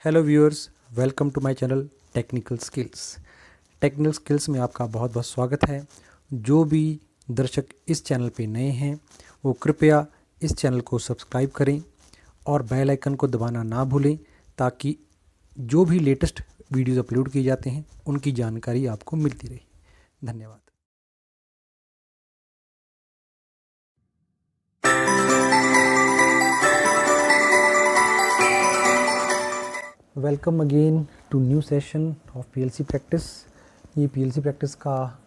Hello viewers, welcome to my channel technical skills. Technical skills में आपका बहुत बहुत स्वागत है। जो भी दर्शक इस चैनल पे नए हैं वो कृपया इस चैनल को सब्सक्राइब करें और बेल आइकन को दबाना ना भूलें ताकि जो भी लेटेस्ट वीडियोस अपलोड किए जाते हैं उनकी जानकारी आपको मिलती रहे। धन्यवाद। Welcome again to new session of PLC practice. ये पीएलसी प्रैक्टिस का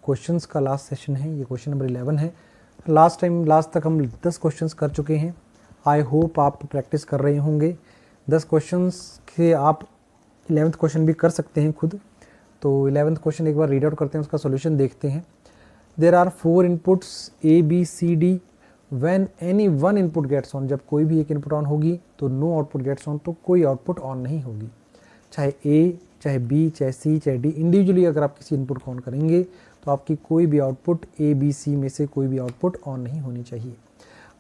क्वेश्चंस का लास्ट सेशन है। ये क्वेश्चन नंबर 11 है। लास्ट तक हम 10 क्वेश्चंस कर चुके हैं। आई होप आप प्रैक्टिस कर रहे होंगे। 10 क्वेश्चंस के आप 11th क्वेश्चन भी कर सकते हैं खुद। तो 11th क्वेश्चन एक बार रीड आउट करते हैं, उसका सॉल्यूशन देखते हैं। There are 4 inputs A, B, C, D। When any one input gets on, जब कोई भी एक इनपुट ऑन होगी तो नो आउटपुट गेट्स ऑन, तो कोई आउटपुट ऑन नहीं होगी। चाहे A, चाहे B, चाहे C, चाहे D, इंडिविजुअली अगर आप किसी इनपुट को ऑन करेंगे तो आपकी कोई भी आउटपुट A, B, C में से कोई भी आउटपुट ऑन नहीं होनी चाहिए।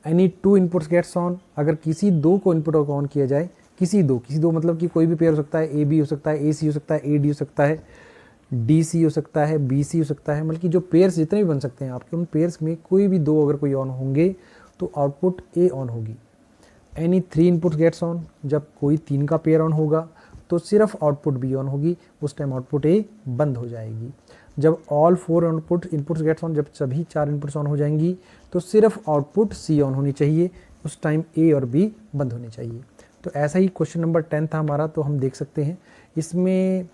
एनी 2 इनपुट्स गेट्स ऑन, अगर किसी दो को इनपुट को ऑन किया जाए, किसी दो मतलब कि कोई भी पेयर हो सकता है, A B हो सकता है, A C हो सकता है, A D हो सकता है, D C हो सकता है, B C हो सकता है, मतलब कि जो पेयर्स जितने भी बन सकते हैं आपके, उन पेयर्स में कोई भी दो अगर कोई ऑन होंगे तो आउटपुट A ऑन होगी। एनी 3 इनपुट्स गेट्स ऑन, जब कोई 3 का पेयर ऑन होगा तो सिर्फ आउटपुट B ऑन होगी, उस टाइम आउटपुट A बंद हो जाएगी। जब ऑल 4 इनपुट्स गेट्स ऑन, जब सभी 4 इनपुट्स ऑन हो जाएंगी तो सिर्फ आउटपुट C ऑन होनी चाहिए, उस टाइम A और B बंद होने चाहिए। तो ऐसा ही क्वेश्चन नंबर 10 था हमारा। तो हम देख सकते हैं इसमें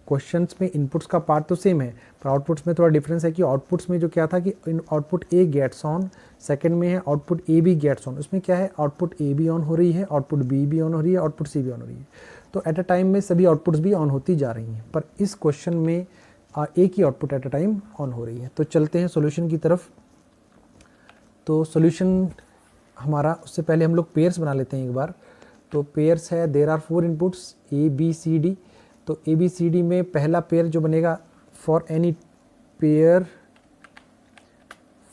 क्वेश्चंस में इनपुट्स का पार्ट तो सेम है, पर आउटपुट्स में थोड़ा डिफरेंस है कि आउटपुट्स में जो क्या था कि output A gets on, second में है output A B gets on. उसमें क्या है, आउटपुट A भी ऑन हो रही है, आउटपुट B भी ऑन हो रही है, आउटपुट C भी ऑन हो रही है। तो एट अ टाइम में सभी आउटपुट्स भी ऑन होती जा रही हैं, पर इस क्वेश्चन में एक ही output at a time on हो रही है। तो चलते हैं सॉल्यूशन की तरफ। तो सॉल्यूशन हमारा, उससे पहले हम लोग पेयर्स बना लेते हैं एक बार। तो पेयर्स है, there are 4 inputs A B C D। तो A B C D में पहला पेयर जो बनेगा, for any pair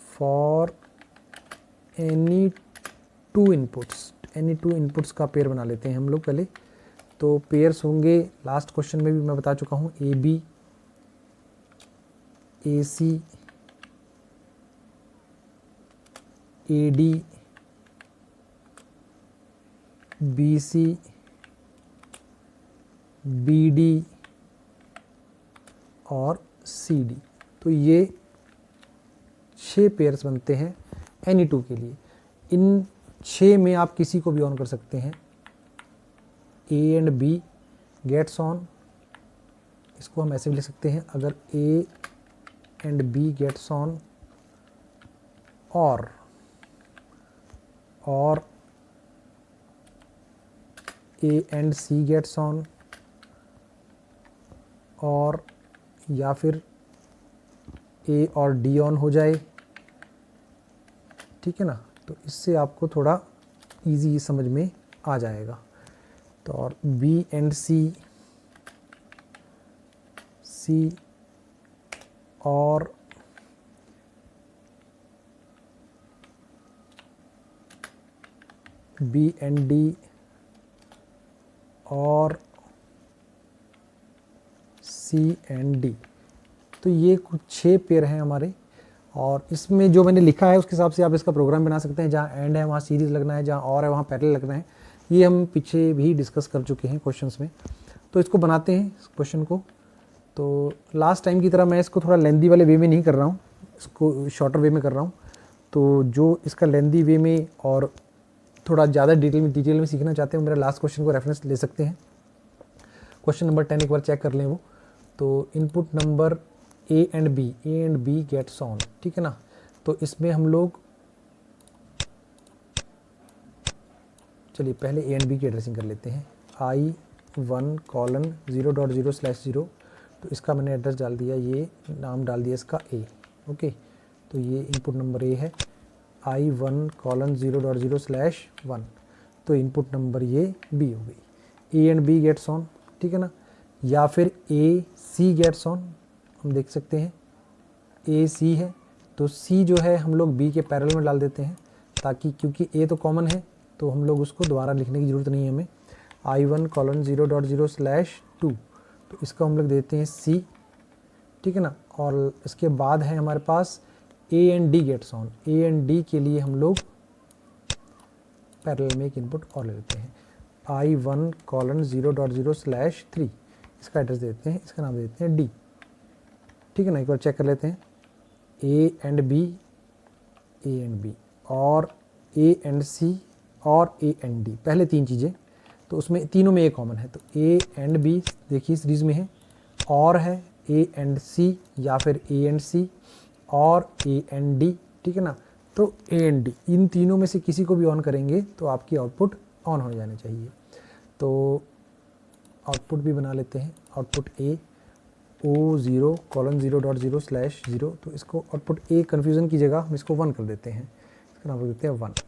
for any 2 inputs का पेयर बना लेते हैं हम लोग पहले। तो पेयर्स होंगे, लास्ट क्वेश्चन में भी मैं बता चुका हूँ, A B, A C, A D, B C, B D और C D। तो ये 6 पेयर्स बनते हैं एनी 2 के लिए। इन 6 में आप किसी को भी ऑन कर सकते हैं। A and B gets on, इसको हम ऐसे भी लिख सकते हैं, अगर A and B gets on और A and C gets on, और या फिर A और D ऑन हो जाए, ठीक है ना। तो इससे आपको थोड़ा इजी समझ में आ जाएगा। तो और B एंड C और B एंड D और C एंड D। तो ये कुछ 6 पेयर हैं हमारे, और इसमें जो मैंने लिखा है उसके हिसाब से आप इसका प्रोग्राम बना सकते हैं। जहाँ एंड है वहाँ सीरीज लगना है, जहाँ और है वहाँ पैरेलल लगना है। ये हम पीछे भी डिस्कस कर चुके हैं क्वेश्चंस में। तो इसको बनाते हैं इस क्वेश्चन को। तो लास्ट टाइम की तरह मैं इसको थोड़ा लेंदी वाले वे में नहीं कर रहा हूँ, इसको शॉर्टर वे में कर रहा हूँ। तो जो इसका लेंदी वे में और थोड़ा ज़्यादा डिटेल में सीखना चाहते हैं, मेरा लास्ट क्वेश्चन को रेफरेंस ले सकते हैं। क्वेश्चन नंबर 10 एक बार चेक कर लें वो। तो input number A and B gets on, ठीक है ना। तो इसमें हम लोग, चलिए पहले A एंड B की एड्रेसिंग कर लेते हैं। I1:0.0/0, तो इसका मैंने एड्रेस डाल दिया, ये नाम डाल दिया इसका A, ओके। तो ये इनपुट नंबर A है, I1:0.0/1। तो इनपुट नंबर ये B हो गई। A and B gets on, ठीक है ना। या फिर A C गेट्स ऑन, हम देख सकते हैं A C है, तो C जो है हम लोग B के पैरेलल में डाल देते हैं, ताकि क्योंकि A तो कॉमन है तो हम लोग उसको दोबारा लिखने की ज़रूरत नहीं है हमें। I1:0.0/2, तो इसको हम लोग देते हैं C, ठीक है ना। और इसके बाद है हमारे पास A and D gets on. A and D के लिए हम लोग पैरेलल में एक इनपुट और ले लेते हैं, I1:0.0/3, इसका एड्रेस देते हैं, इसका नाम देते हैं D, ठीक है ना। एक बार चेक कर लेते हैं, A एंड B और A एंड C और A एंड D, पहले तीन चीज़ें, तो उसमें तीनों में एक कॉमन है, तो A एंड B देखिए सीरीज में है, और है A एंड C या फिर A एंड C और A एंड D, ठीक है ना। तो A एंड D इन तीनों में से किसी को भी ऑन करेंगे तो आपकी आउटपुट ऑन हो जानी चाहिए। तो आउटपुट भी बना लेते हैं, आउटपुट A O0:0.0/0, तो इसको आउटपुट A कन्फ्यूज़न की जगह हम इसको 1 कर देते हैं, इसका नाम देते हैं 1,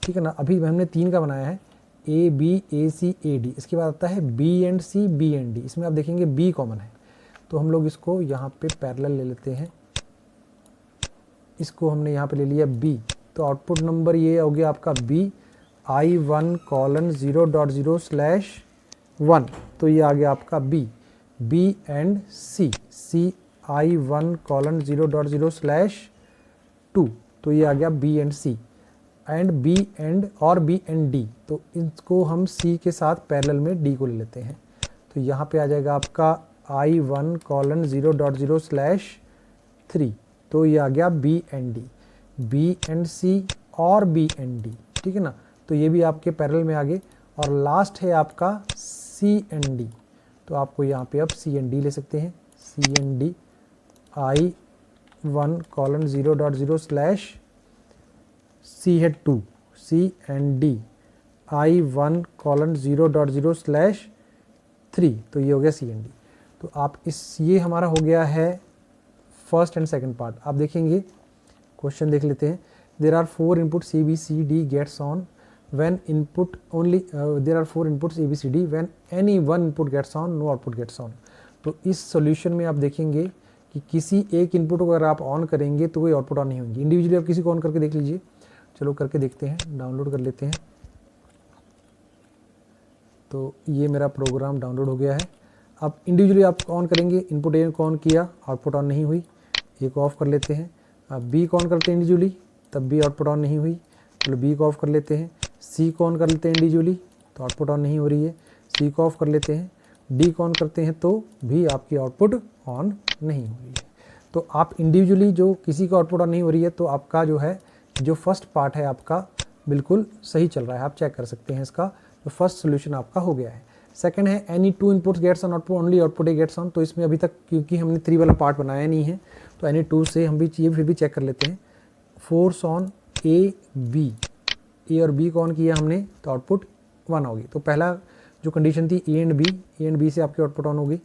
ठीक है ना। अभी हमने 3 का बनाया है, A B A C A D, इसके बाद आता है B and C B and D, इसमें आप देखेंगे B कॉमन है, तो हम लोग इसको यहाँ पे पैरेलल ले लेते हैं, इसको हमने यहाँ पे ले लिया B, तो आउटपुट नंबर ये हो गया आपका B I1:0.0/1, तो ये आ गया आपका B एंड C I1:0.0/2, तो ये आ गया B and C and B and D, तो इसको हम C के साथ पैरेलल में D को ले लेते हैं, तो यहाँ पे आ जाएगा आपका I1:0.0/3, तो ये आ गया B एंड C और B एंड D, ठीक है ना। तो ये भी आपके पैरेलल में आ गए, और लास्ट है आपका C एंड D, तो आपको यहाँ पे अब C एंड D ले सकते हैं, C एंड D I1:0.0/C है 2, C एंड D I1:0.0/3, तो ये हो गया C एंड D। तो आप ये हमारा हो गया है फर्स्ट एंड सेकंड पार्ट। आप देखेंगे क्वेश्चन देख लेते हैं, there are 4 input C B C D gets on when input only there are 4 inputs A B C D when any one input gets on no output gets on। तो इस solution में आप देखेंगे कि किसी एक इनपुट को अगर आप ऑन करेंगे तो कोई आउटपुट ऑन नहीं होंगी, इंडिविजुअली आप किसी को ऑन करके देख लीजिए, चलो करके देखते हैं, डाउनलोड कर लेते हैं। तो ये मेरा प्रोग्राम डाउनलोड हो गया है। अब इंडिविजुअली आप ऑन करेंगे, इनपुट ए को ऑन किया, आउटपुट ऑन नहीं हुई, ए को ऑफ कर लेते हैं। अब बी को ऑन करते हैं इंडिविजुअली, तब भी आउटपुट ऑन नहीं हुई, चलो बी को ऑफ कर लेते हैं। सी को ऑन कर लेते हैं इंडिविजुअली, तो आउटपुट ऑन नहीं हो रही है, सी को ऑफ कर लेते हैं, डी को ऑन करते हैं तो भी आपकी आउटपुट ऑन नहीं हो रही है। तो आप इंडिविजुअली जो किसी का आउटपुट ऑन नहीं हो रही है, तो आपका जो है जो फर्स्ट पार्ट है आपका बिल्कुल सही चल रहा है, आप चेक कर सकते हैं, इसका जो फर्स्ट सोल्यूशन आपका हो गया है। सेकंड है any 2 inputs gets on output only output A gets on, तो इसमें अभी तक क्योंकि हमने 3 वाला पार्ट बनाया नहीं है, तो एनी 2 से हम भी ये फिर भी चेक कर लेते हैं। फोर्स ऑन ए बी, ए और बी को ऑन किया हमने तो आउटपुट 1 होगी, तो पहला जो कंडीशन थी ए एंड बी से आपकी आउटपुट ऑन होगी।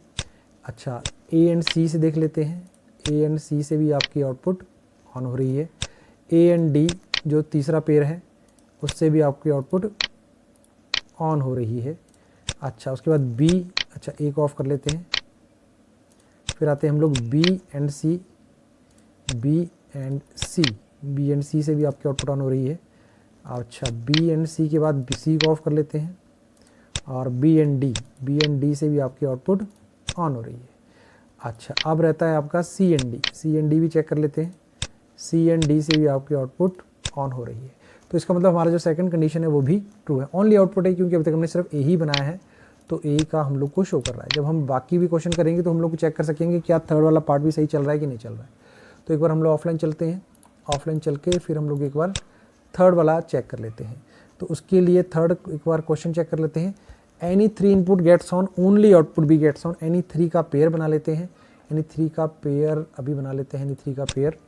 अच्छा ए एंड सी से देख लेते हैं, ए एंड सी से भी आपकी आउटपुट ऑन हो रही है। ए एंड डी जो तीसरा पेयर है उससे भी आपकी आउटपुट ऑन हो रही है। अच्छा उसके बाद बी, अच्छा ए को ऑफ कर लेते हैं, फिर आते हैं हम लोग बी एंड सी से भी आपकी आउटपुट ऑन हो रही है। अच्छा बी एंड सी के बाद सी को ऑफ कर लेते हैं, और बी एंड डी से भी आपकी आउटपुट ऑन हो रही है। अच्छा अब रहता है आपका सी एंड डी भी चेक कर लेते हैं, सी एंड डी से भी आपकी आउटपुट ऑन हो रही है। तो इसका मतलब हमारा जो सेकंड कंडीशन है वो भी ट्रू है। ओनली आउटपुट है क्योंकि अभी तक हमने सिर्फ ए ही बनाया है, तो ए का हम लोग को शो कर रहा है। जब हम बाकी भी क्वेश्चन करेंगे तो हम लोग चेक कर सकेंगे क्या थर्ड वाला पार्ट भी सही चल रहा है कि नहीं चल रहा है। तो एक बार हम लोग ऑफलाइन चलते हैं, ऑफलाइन चल के फिर हम लोग एक बार थर्ड वाला चेक कर लेते हैं। तो उसके लिए थर्ड एक बार क्वेश्चन चेक कर लेते हैं, any 3 input gets on only output भी गेट्स ऑन, एनी 3 का पेयर बना लेते हैं, एनी 3 का पेयर अभी बना लेते हैं, एनी 3 का पेयर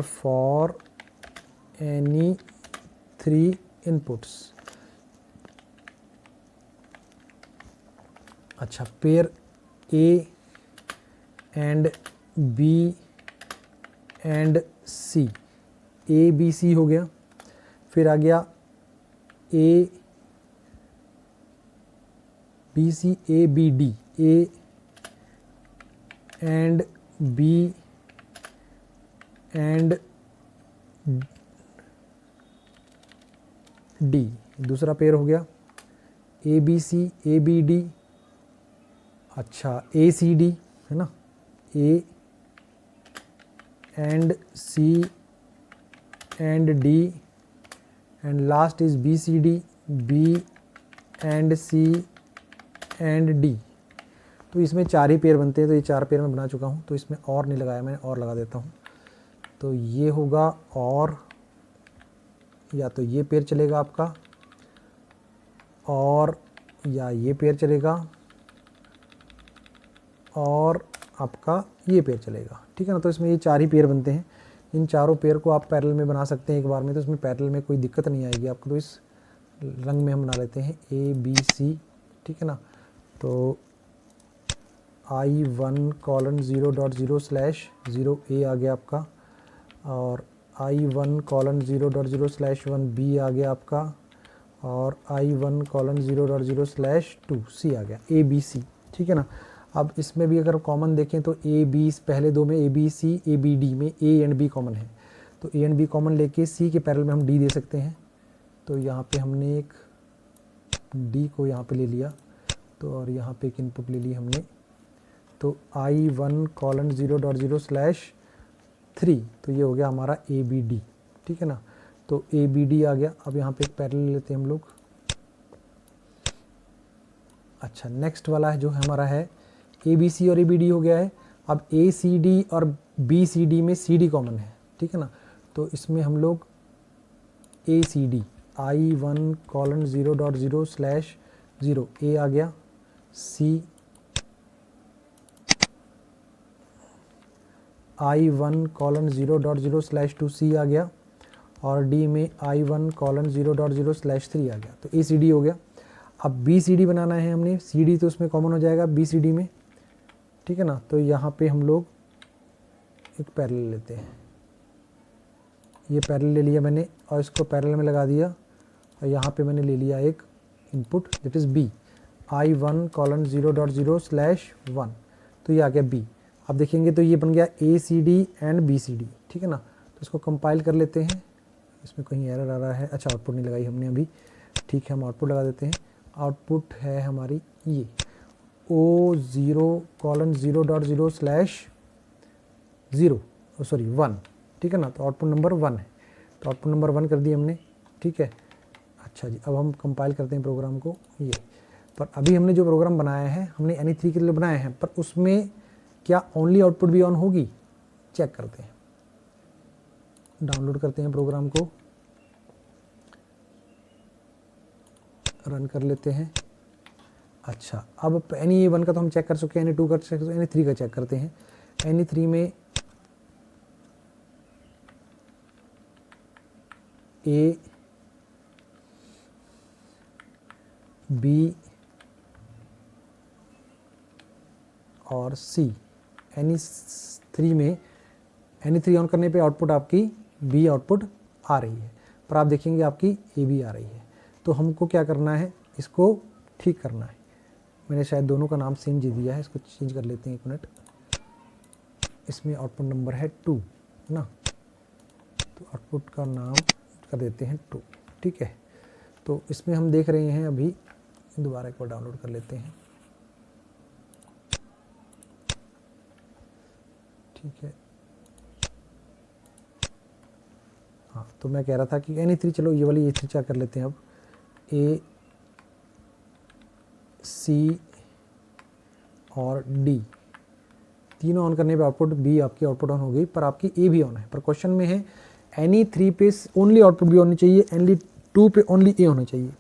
फॉर एनी 3 इनपुट्स। अच्छा pair A and B and C, A B C हो गया, फिर आ गया A B C A B D, A and B and D, दूसरा पेयर हो गया A B C A B D, अच्छा ए सी डी है ना, A and C and D, and last is B C D, B and C and D. तो इसमें 4 ही pair बनते हैं, तो ये 4 पेयर मैं बना चुका हूँ, तो इसमें और नहीं लगाया मैंने, और लगा देता हूँ। तो ये होगा और, या तो ये पेयर चलेगा आपका, और या ये पेयर चलेगा, और आपका ये पेयर चलेगा, ठीक है ना। तो इसमें ये 4 ही पेयर बनते हैं, इन चारों पेयर को आप पैरेलल में बना सकते हैं एक बार में, तो इसमें पैरेलल में कोई दिक्कत नहीं आएगी आपको। तो इस रंग में हम बना लेते हैं ए बी सी, ठीक है ना। तो I1:0.0/0 A आ गया आपका, और I1:0.0/1 B आ गया आपका, और I1:0.0/2 C आ गया, A B C, ठीक है ना। अब इसमें भी अगर कॉमन देखें तो ए बी, पहले दो में A B C A B D में ए एंड बी कॉमन है, तो ए एंड बी कॉमन लेके सी के पैरेलल में हम डी दे सकते हैं। तो यहाँ पे हमने एक डी को यहाँ पे ले लिया, तो और यहाँ पे एक इनपुट ले ली हमने, तो I1:0.0/3, तो ये हो गया हमारा ए बी डी, ठीक है ना। तो ए बी डी आ गया। अब यहाँ पे एक पैरेलल लेते हैं हम लोग। अच्छा, नेक्स्ट वाला है जो हमारा है ए बी सी और ए बी डी हो गया है। अब ए सी डी और बी सी डी में सी डी कॉमन है, ठीक है ना। तो इसमें हम लोग ए सी डी, I1:0.0/0 ए आ गया, सी I1:0.0/2 सी आ गया, और डी में I1:0.0/3 आ गया। तो ए सी डी हो गया। अब बी सी डी बनाना है हमने, सी डी तो उसमें कॉमन हो जाएगा बी सी डी में, ठीक है ना। तो यहाँ पे हम लोग एक पैरेलल लेते हैं, ये पैरेलल ले लिया मैंने और इसको पैरेलल में लगा दिया, और यहाँ पे मैंने ले लिया एक input that is B, I1:0.0/1, तो ये आ गया बी। अब देखेंगे तो ये बन गया A C D and B C D, ठीक है ना। तो इसको कंपाइल कर लेते हैं, इसमें कहीं एरर आ रहा है, अच्छा आउटपुट नहीं लगाई हमने अभी, ठीक है हम आउटपुट लगा देते हैं। आउटपुट है हमारी ये O0:0/1, ठीक है ना। तो आउटपुट नंबर 1 है, तो आउटपुट नंबर 1 कर दिए हमने, ठीक है। अच्छा जी, अब हम कंपाइल करते हैं प्रोग्राम को। ये पर अभी हमने जो प्रोग्राम बनाया है हमने NE3 के लिए बनाए हैं, पर उसमें क्या ओनली आउटपुट भी ऑन होगी, चेक करते हैं। डाउनलोड करते हैं प्रोग्राम को, रन कर लेते हैं। अच्छा, अब NE1 का तो हम चेक कर चुके हैं, NE2 का चेक, NE3 का चेक करते हैं। NE3 में A B और C, NE3 में NE3 ऑन करने पे आउटपुट आपकी B आउटपुट आ रही है, पर आप देखेंगे आपकी AB आ रही है। तो हमको क्या करना है, इसको ठीक करना है। मैंने शायद दोनों का नाम सेम दे दिया है, इसको चेंज कर लेते हैं, एक मिनट। इसमें आउटपुट नंबर है 2 ना, तो आउटपुट का नाम कर देते हैं 2, ठीक है। तो इसमें हम देख रहे हैं, अभी दोबारा एक बार डाउनलोड कर लेते हैं, ठीक है। हाँ, तो मैं कह रहा था कि NE3, चलो ये वाली E3 चेक कर लेते हैं। अब A C और D तीनों ऑन करने पे आउटपुट B आपकी आउटपुट ऑन हो गई, पर आपकी A भी ऑन है। पर क्वेश्चन में है NE3 पे ओनली आउटपुट भी होनी चाहिए, NE2 पे ओनली A होना चाहिए।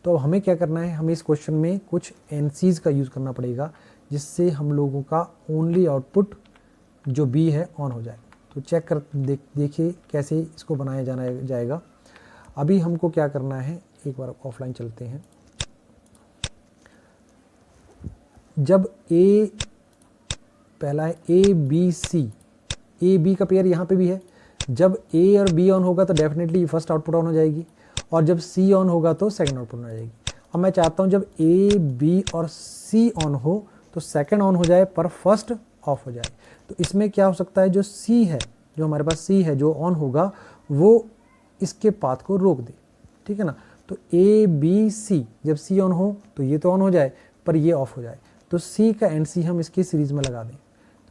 तो अब हमें क्या करना है, हमें इस क्वेश्चन में कुछ NCs का यूज़ करना पड़ेगा, जिससे हम लोगों का ओनली आउटपुट जो B है ऑन हो जाए। तो चेक कर देखिए कैसे इसको बनाया जाएगा। अभी हमको क्या करना है, एक बार ऑफलाइन चलते हैं। जब A पहला है A B C, A B का पेयर यहाँ पे भी है। जब A और B ऑन होगा तो डेफिनेटली फर्स्ट आउटपुट ऑन हो जाएगी, और जब C ऑन होगा तो सेकंड आउटपुट ऑन हो जाएगी। अब मैं चाहता हूँ जब A B और C ऑन हो तो सेकंड ऑन हो जाए पर फर्स्ट ऑफ हो जाए। तो इसमें क्या हो सकता है, जो C है, जो हमारे पास C है जो ऑन होगा, वो इसके पाथ को रोक दे, ठीक है ना। तो ए बी सी, जब सी ऑन हो तो ये तो ऑन हो जाए पर ये ऑफ हो जाए, तो सी का एन सी हम इसकी सीरीज़ में लगा दें।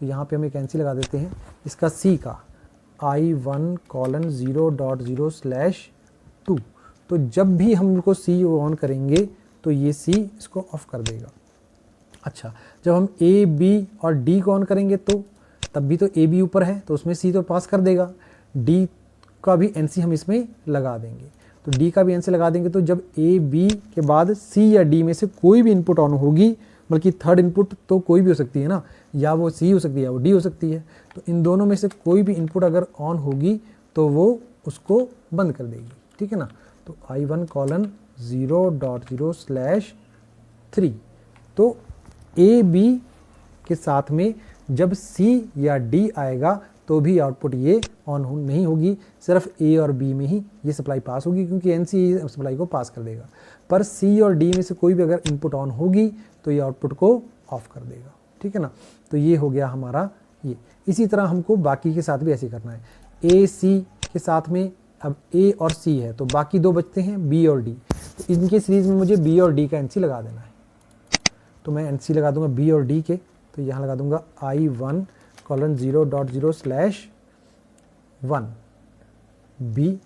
तो यहाँ पे हम एक एन सी लगा देते हैं इसका सी का I1:0.0/2। तो जब भी हम इनको सी ऑन करेंगे तो ये सी इसको ऑफ कर देगा। अच्छा, जब हम ए बी और डी को ऑन करेंगे तो तब भी तो ए बी ऊपर है तो उसमें सी तो पास कर देगा, डी का भी एन सी हम इसमें लगा देंगे। तो डी का भी एन सी लगा देंगे, तो जब ए बी के बाद सी या डी में से कोई भी इनपुट ऑन होगी, बल्कि थर्ड इनपुट तो कोई भी हो सकती है ना, या वो सी हो सकती है या वो डी हो सकती है, तो इन दोनों में से कोई भी इनपुट अगर ऑन होगी तो वो उसको बंद कर देगी, ठीक है ना। तो I1:0.0/3, तो ए बी के साथ में जब सी या डी आएगा तो भी आउटपुट ये ऑन नहीं होगी, सिर्फ ए और बी में ही ये सप्लाई पास होगी, क्योंकि एन सी सप्लाई को पास कर देगा। पर सी और डी में से कोई भी अगर इनपुट ऑन होगी तो ये आउटपुट को ऑफ कर देगा, ठीक है ना। तो ये हो गया हमारा ये। इसी तरह हमको बाकी के साथ भी ऐसे करना है। ए सी के साथ में अब ए और सी है तो बाकी दो बचते हैं बी और डी, तो इनके सीरीज में मुझे बी और डी का एन सी लगा देना है। तो मैं एन सी लगा दूंगा बी और डी के, तो यहाँ लगा दूंगा I1:0.0/1 बी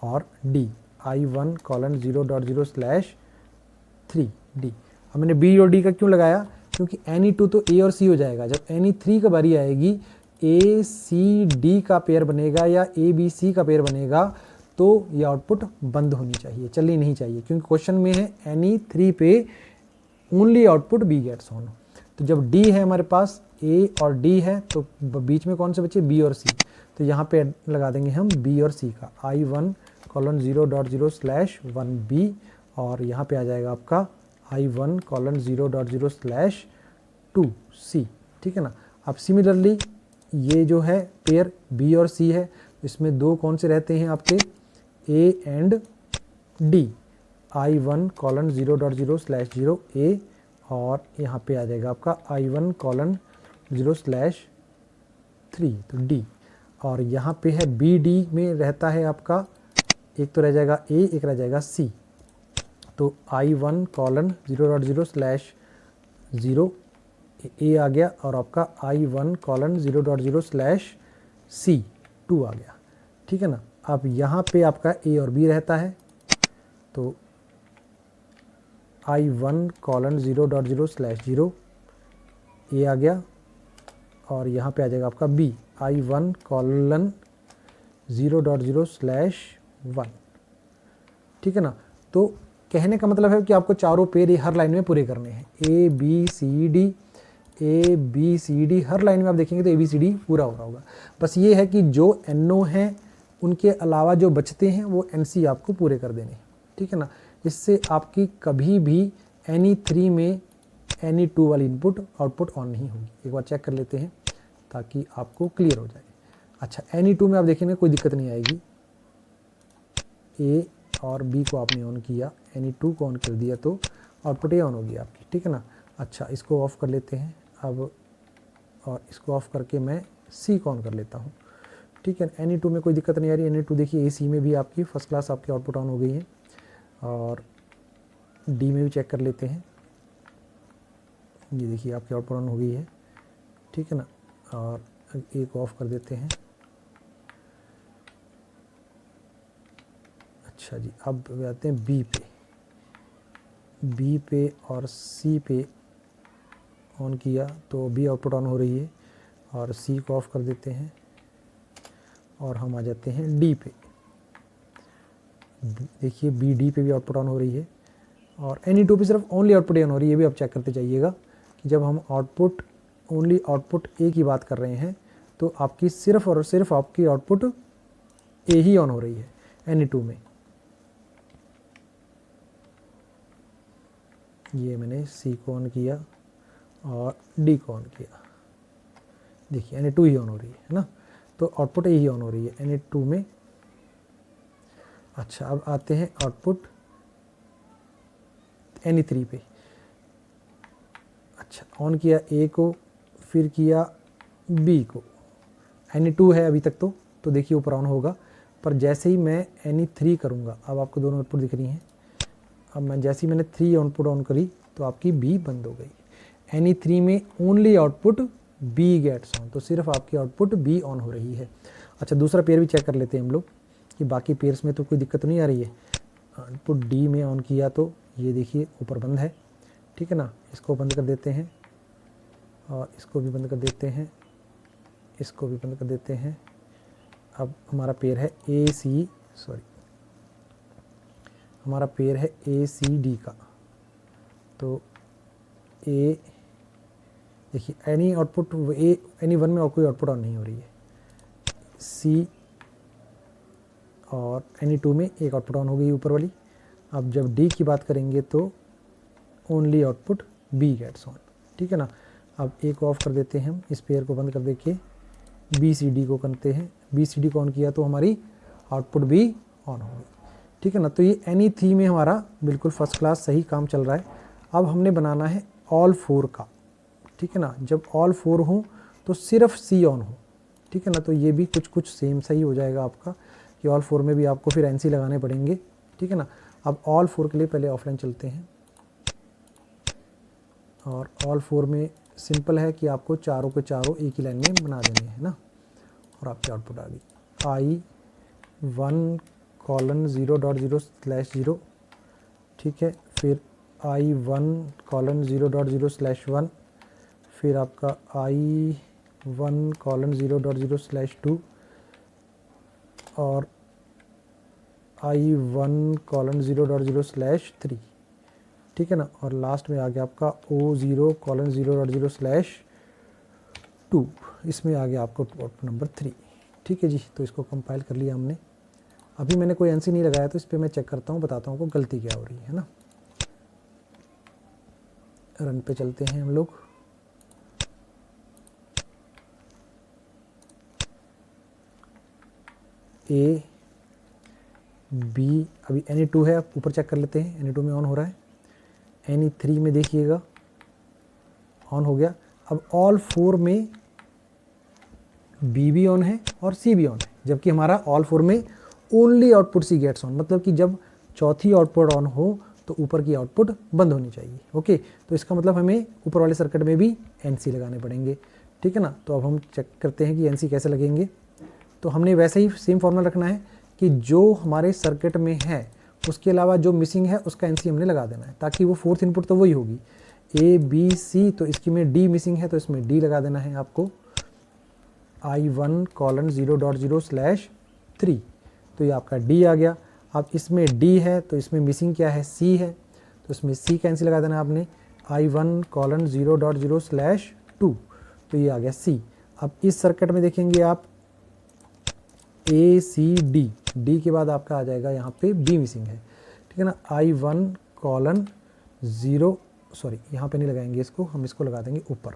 और डी, I1:0.0/3 डी। अब मैंने बी और डी का क्यों लगाया, क्योंकि Ni2 तो ए और सी हो जाएगा, जब Ni3 का बारी आएगी ए सी डी का पेयर बनेगा या ए बी सी का पेयर बनेगा तो ये आउटपुट बंद होनी चाहिए, चलनी नहीं चाहिए, क्योंकि क्वेश्चन में है Ni3 पे only output B gets on. तो जब डी है हमारे पास, ए और डी है, तो बीच में कौन से बचे बी और सी, तो यहाँ पे लगा देंगे हम बी और सी का I1:0.0/1 और यहाँ पे आ जाएगा आपका I1:0.0/2 सी, ठीक है ना। अब सिमिलरली ये जो है पेयर बी और सी है, इसमें दो कौन से रहते हैं आपके ए एंड डी, I1:0.0/0 ए और यहाँ पे आ जाएगा आपका I1:0/3 तो डी, और यहाँ पे है बी डी में रहता है आपका, एक तो रह जाएगा ए, एक रह जाएगा सी, तो I1:0.0/0 ए आ गया और आपका I1:0.0/C2 आ गया, ठीक है ना। अब यहाँ पे आपका ए और बी रहता है, तो I1:0.0/0 ए आ गया और यहाँ पे आ जाएगा आपका बी I1:0.0/1, ठीक है ना। तो कहने का मतलब है कि आपको चारों पेयर हर लाइन में पूरे करने हैं, ए बी सी डी हर लाइन में आप देखेंगे तो ए बी सी डी पूरा हो रहा होगा। बस ये है कि जो NO हैं उनके अलावा जो बचते हैं वो NC आपको पूरे कर देने, ठीक है ना। इससे आपकी कभी भी Ni3 में Ni2 वाली इनपुट आउटपुट ऑन नहीं होगी। एक बार चेक कर लेते हैं ताकि आपको क्लियर हो जाए। अच्छा, Ni2 में आप देखेंगे कोई दिक्कत नहीं आएगी, ए और बी को आपने ऑन किया, Ni2 को ऑन कर दिया तो आउटपुट ये ऑन होगी आपकी, ठीक है ना। अच्छा, इसको ऑफ़ कर लेते हैं अब, और इसको ऑफ़ करके मैं सी को ऑन कर लेता हूँ, ठीक है। Ni2 में कोई दिक्कत नहीं आ रही। Ni2 देखिए AC में भी आपकी फर्स्ट क्लास आपकी आउटपुट ऑन हो गई है, और डी में भी चेक कर लेते हैं, ये देखिए आपकी आउटपुट ऑन हो गई है, ठीक है ना। और ए को ऑफ़ कर देते हैं। अच्छा जी, अब आते हैं बी पे और सी पे ऑन किया तो बी आउटपुट ऑन हो रही है, और सी को ऑफ़ कर देते हैं और हम आ जाते हैं डी पे। देखिए बी डी पे भी आउटपुट ऑन हो रही है, और Ni2 पे सिर्फ ओनली आउटपुट ऑन हो रही है। ये भी आप चेक करते जाइएगा कि जब हम आउटपुट ओनली आउटपुट ए की बात कर रहे हैं तो आपकी सिर्फ और सिर्फ आपकी आउटपुट ए ही ऑन हो रही है Ni2 में। ये मैंने सी को ऑन किया और डी को ऑन किया, देखिए Ni2 ही ऑन हो रही है ना, तो आउटपुट ए ही ऑन हो रही है Ni2 में। अच्छा, अब आते हैं आउटपुट Ni3 पे। अच्छा, ऑन किया ए को, फिर किया बी को, Ni2 है अभी तक तो देखिए ऊपर ऑन होगा, पर जैसे ही मैं Ni3 करूँगा, अब आपको दोनों आउटपुट दिख रही हैं, अब मैं जैसे ही मैंने 3 आउटपुट ऑन करी तो आपकी बी बंद हो गई। एनी 3 में only output B gets on, तो सिर्फ आपकी आउटपुट बी ऑन हो रही है। अच्छा, दूसरा पेयर भी चेक कर लेते हैं हम लोग कि बाकी पेयर्स में तो कोई दिक्कत नहीं आ रही है। आउटपुट डी में ऑन किया तो ये देखिए ऊपर बंद है, ठीक है ना। इसको बंद कर देते हैं और इसको भी बंद कर देते हैं, इसको भी बंद कर देते हैं। अब हमारा पेयर है हमारा पेयर है ए सी डी का। तो ए देखिए एनी आउटपुट एनी वन में और कोई आउटपुट ऑन नहीं हो रही है, सी और एनी टू में एक आउटपुट ऑन हो गई ऊपर वाली। अब जब डी की बात करेंगे तो only output B gets on, ठीक है ना। अब ए को ऑफ कर देते हैं हम, इस पेयर को बंद कर दे के बी सी डी को करते हैं। बी सी डी को ऑन किया तो हमारी आउटपुट भी ऑन हो गई, ठीक है ना। तो ये एनी 3 में हमारा बिल्कुल फर्स्ट क्लास सही काम चल रहा है। अब हमने बनाना है ऑल 4 का, ठीक है ना। जब ऑल 4 हो तो सिर्फ सी ऑन हो, ठीक है ना। तो ये भी कुछ सेम सही हो जाएगा आपका कि ऑल 4 में भी आपको फिर एनसी लगाने पड़ेंगे, ठीक है ना। अब ऑल 4 के लिए पहले ऑफलाइन चलते हैं और ऑल 4 में सिंपल है कि आपको चारों के चारों एक ही लाइन में बना देने हैं ना। और आपकी आउटपुट आ गई I1:0.0/0, ठीक है। फिर I1:0.0/1, फिर आपका I1:0.0/2 और I1:0.0/3, ठीक है ना। और लास्ट में आ गया आपका O0:0.0/2, इसमें आ गया आपको आउटपुट नंबर 3, ठीक है जी। तो इसको कंपाइल कर लिया हमने। अभी मैंने कोई एनसी नहीं लगाया तो इस पर मैं चेक करता हूँ, बताता हूँ आपको गलती क्या हो रही है ना। रन पे चलते हैं हम लोग। ए बी, अभी एनी 2 है, आप ऊपर चेक कर लेते हैं। एनी 2 में ऑन हो रहा है, एनी 3 में देखिएगा ऑन हो गया। अब ऑल 4 में बी भी ऑन है और सी भी ऑन है, जबकि हमारा ऑल 4 में only output C gets on, मतलब कि जब चौथी आउटपुट ऑन हो तो ऊपर की आउटपुट बंद होनी चाहिए। ओके, तो इसका मतलब हमें ऊपर वाले सर्किट में भी एनसी लगाने पड़ेंगे, ठीक है ना। तो अब हम चेक करते हैं कि एनसी कैसे लगेंगे। तो हमने वैसे ही सेम फॉर्मूला रखना है कि जो हमारे सर्किट में है उसके अलावा जो मिसिंग है उसका एनसी हमने लगा देना है, ताकि वो फोर्थ इनपुट तो वही होगी ए बी सी। तो इसकी में डी मिसिंग है तो इसमें डी लगा देना है आपको I1:0.0/3, तो ये आपका डी आ गया। अब इसमें डी है तो इसमें मिसिंग क्या है, सी है, तो इसमें सी कैंसिल लगा देना है आपने I1:0.0/2, तो ये आ गया सी। अब इस सर्किट में देखेंगे आप ए सी डी, डी के बाद आपका आ जाएगा यहाँ पे बी मिसिंग है, ठीक है ना। I1:0, सॉरी यहाँ पे नहीं लगाएंगे इसको, हम इसको लगा देंगे ऊपर।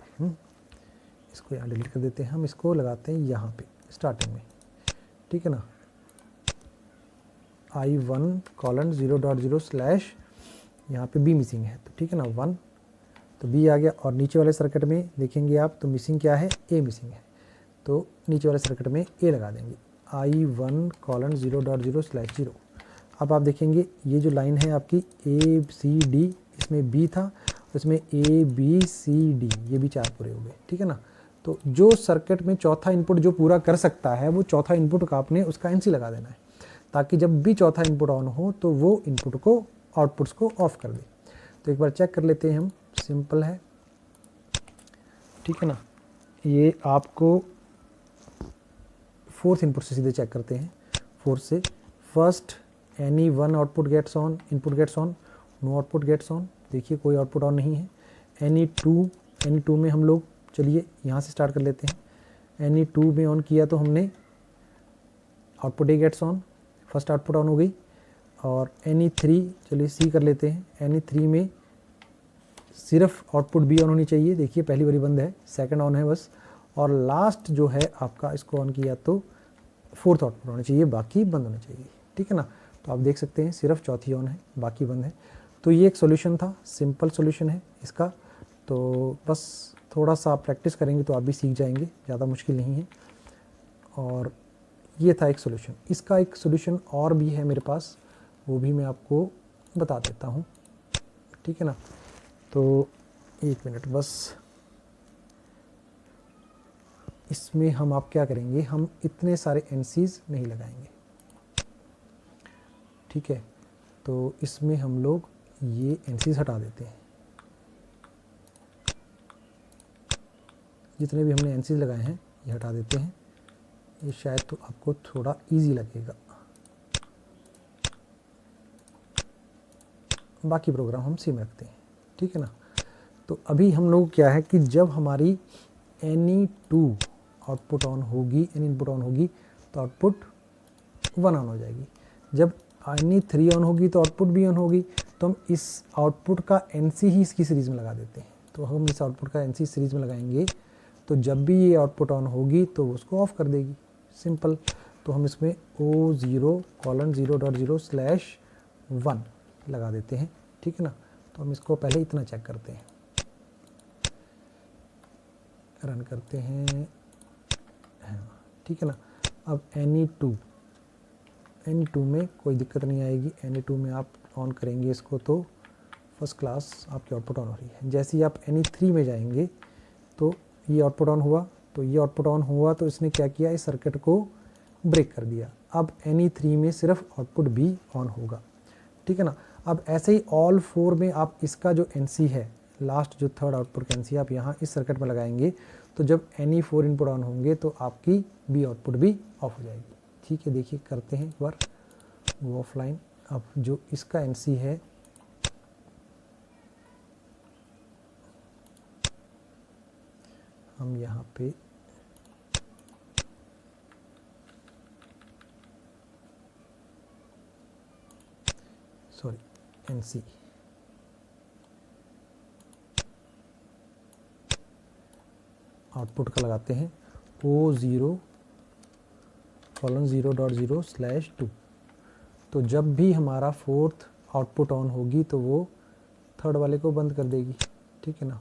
इसको यहाँ डिलीट कर देते हैं, हम इसको लगाते हैं यहाँ पे स्टार्टिंग में, ठीक है ना। I1:0.0/ यहाँ पे बी मिसिंग है, तो ठीक है ना 1, तो बी आ गया। और नीचे वाले सर्किट में देखेंगे आप तो मिसिंग क्या है, ए मिसिंग है, तो नीचे वाले सर्किट में ए लगा देंगे I1:0.0/0। अब आप देखेंगे ये जो लाइन है आपकी ए सी डी, इसमें बी था, इसमें ए बी सी डी, ये भी 4 पूरे हो गए, ठीक है ना। तो जो सर्किट में चौथा इनपुट जो पूरा कर सकता है वो चौथा इनपुट का आपने उसका एनसी लगा देना है, ताकि जब भी चौथा इनपुट ऑन हो तो वो इनपुट को आउटपुट्स को ऑफ कर दे। तो एक बार चेक कर लेते हैं हम, सिंपल है, ठीक है ना। ये आपको फोर्थ इनपुट से सीधे चेक करते हैं। फोर्थ से first any 1 output gets on, input gets on, no output gets on, देखिए कोई आउटपुट ऑन नहीं है। एनी 2 में हम लोग चलिए यहाँ से स्टार्ट कर लेते हैं। एनी 2 में ऑन किया तो हमने output A gets on, first output on हो गई। और एनी 3, चलिए सी कर लेते हैं। एनी 3 में सिर्फ आउटपुट बी ऑन होनी चाहिए, देखिए पहली वाली बंद है, सेकंड ऑन है बस। और लास्ट जो है आपका इसको ऑन किया तो फोर्थ आउटपुट होना चाहिए, बाकी बंद होना चाहिए, ठीक है ना। तो आप देख सकते हैं सिर्फ चौथी ऑन है, बाकी बंद है। तो ये एक सॉल्यूशन था, सिंपल सॉल्यूशन है इसका। तो बस थोड़ा सा आप प्रैक्टिस करेंगे तो आप भी सीख जाएंगे, ज़्यादा मुश्किल नहीं है। और ये था एक सॉल्यूशन। इसका एक सॉल्यूशन और भी है मेरे पास, वो भी मैं आपको बता देता हूँ, ठीक है ना। तो 1 मिनट बस, इसमें हम आप क्या करेंगे, हम इतने सारे एनसीज नहीं लगाएंगे, ठीक है। तो इसमें हम लोग ये एनसीज हटा देते हैं, जितने भी हमने एनसीज लगाए हैं ये हटा देते हैं। ये शायद तो आपको थोड़ा इजी लगेगा, बाकी प्रोग्राम हम सेम रखते हैं, ठीक है ना। तो अभी हम लोग क्या है कि जब हमारी any2 आउटपुट ऑन होगी, एनी इनपुट ऑन होगी तो आउटपुट 1 ऑन हो जाएगी। जब any3 ऑन होगी तो आउटपुट भी ऑन होगी। तो हम इस आउटपुट का NC ही इसकी सीरीज़ में लगा देते हैं। तो हम इस आउटपुट का NC सीरीज़ में लगाएंगे तो जब भी ये आउटपुट ऑन होगी तो उसको ऑफ कर देगी, सिंपल। तो हम इसमें O0:0.0/1 लगा देते हैं, ठीक है ना। तो हम इसको पहले इतना चेक करते हैं, रन करते हैं, ठीक है ना। अब any2 में कोई दिक्कत नहीं आएगी। any2 में आप ऑन करेंगे इसको तो फर्स्ट क्लास आपकी आउटपुट ऑन हो रही है। जैसे ही आप any3 में जाएंगे तो ये आउटपुट ऑन हुआ, तो ये आउटपुट ऑन हुआ तो इसने क्या किया, इस सर्किट को ब्रेक कर दिया। अब any3 में सिर्फ आउटपुट भी ऑन होगा, ठीक है ना। अब ऐसे ही ऑल 4 में आप इसका जो NC है, लास्ट जो थर्ड आउटपुट का NC आप यहाँ इस सर्किट में लगाएंगे तो जब any4 इनपुट ऑन होंगे तो आपकी बी आउटपुट भी ऑफ हो जाएगी, ठीक है। देखिए करते हैं एक बार वो ऑफलाइन। अब जो इसका NC है हम यहाँ पे NC आउटपुट का लगाते हैं O0:0.0/2। तो जब भी हमारा फोर्थ आउटपुट ऑन होगी तो वो थर्ड वाले को बंद कर देगी, ठीक है ना।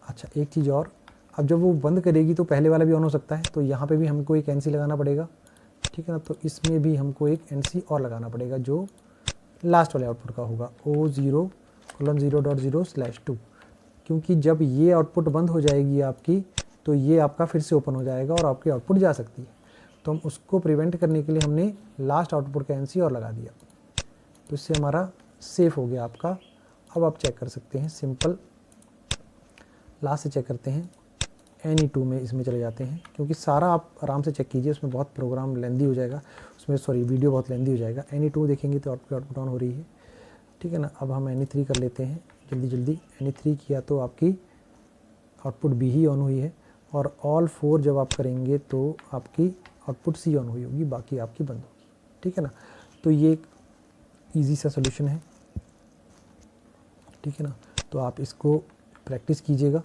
अच्छा एक चीज़ और, अब जब वो बंद करेगी तो पहले वाला भी ऑन हो सकता है, तो यहाँ पे भी हमको एक NC लगाना पड़ेगा, ठीक है ना। तो इसमें भी हमको एक NC और लगाना पड़ेगा जो लास्ट वाले आउटपुट का होगा O0:0.0/2, क्योंकि जब ये आउटपुट बंद हो जाएगी आपकी तो ये आपका फिर से ओपन हो जाएगा और आपकी आउटपुट जा सकती है। तो हम उसको प्रिवेंट करने के लिए हमने लास्ट आउटपुट का NC और लगा दिया, तो इससे हमारा सेफ हो गया आपका। अब आप चेक कर सकते हैं, सिंपल लास्ट से चेक करते हैं। any2 में इसमें चले जाते हैं, क्योंकि सारा आप आराम से चेक कीजिए, उसमें बहुत प्रोग्राम लेंदी हो जाएगा, उसमें वीडियो बहुत लेंदी हो जाएगा। any2 देखेंगे तो आउटपुट ऑन हो रही है, ठीक है ना। अब हम any3 कर लेते हैं जल्दी जल्दी। any3 किया तो आपकी आउटपुट B ही ऑन हुई है, और ऑल 4 जब आप करेंगे तो आपकी आउटपुट C ऑन हुई होगी, बाकी आपकी बंद होगी, ठीक है ना। तो ये एक ईजी सा सोल्यूशन है, ठीक है ना। तो आप इसको प्रैक्टिस कीजिएगा।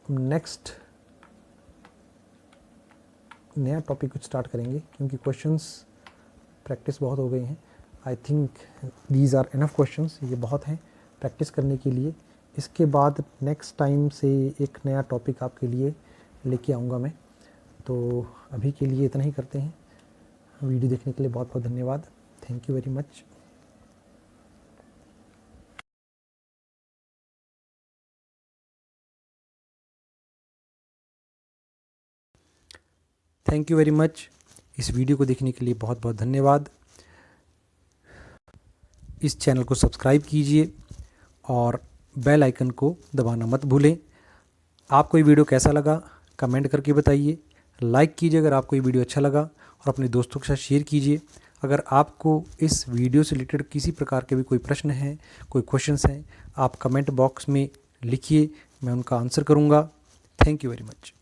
नेक्स्ट नया टॉपिक कुछ स्टार्ट करेंगे, क्योंकि क्वेश्चंस प्रैक्टिस बहुत हो गए हैं। I think these are enough questions, ये बहुत हैं प्रैक्टिस करने के लिए। इसके बाद नेक्स्ट टाइम से एक नया टॉपिक आपके लिए लेके आऊँगा मैं। तो अभी के लिए इतना ही करते हैं। वीडियो देखने के लिए बहुत बहुत धन्यवाद। Thank you very much. Thank you very much. इस वीडियो को देखने के लिए बहुत बहुत धन्यवाद। इस चैनल को सब्सक्राइब कीजिए और बेल आइकन को दबाना मत भूलें। आपको ये वीडियो कैसा लगा कमेंट करके बताइए। लाइक कीजिए अगर आपको ये वीडियो अच्छा लगा, और अपने दोस्तों के साथ शेयर कीजिए। अगर आपको इस वीडियो से रिलेटेड किसी प्रकार के भी कोई प्रश्न हैं, कोई क्वेश्चंस हैं, आप कमेंट बॉक्स में लिखिए, मैं उनका आंसर करूँगा। Thank you very much.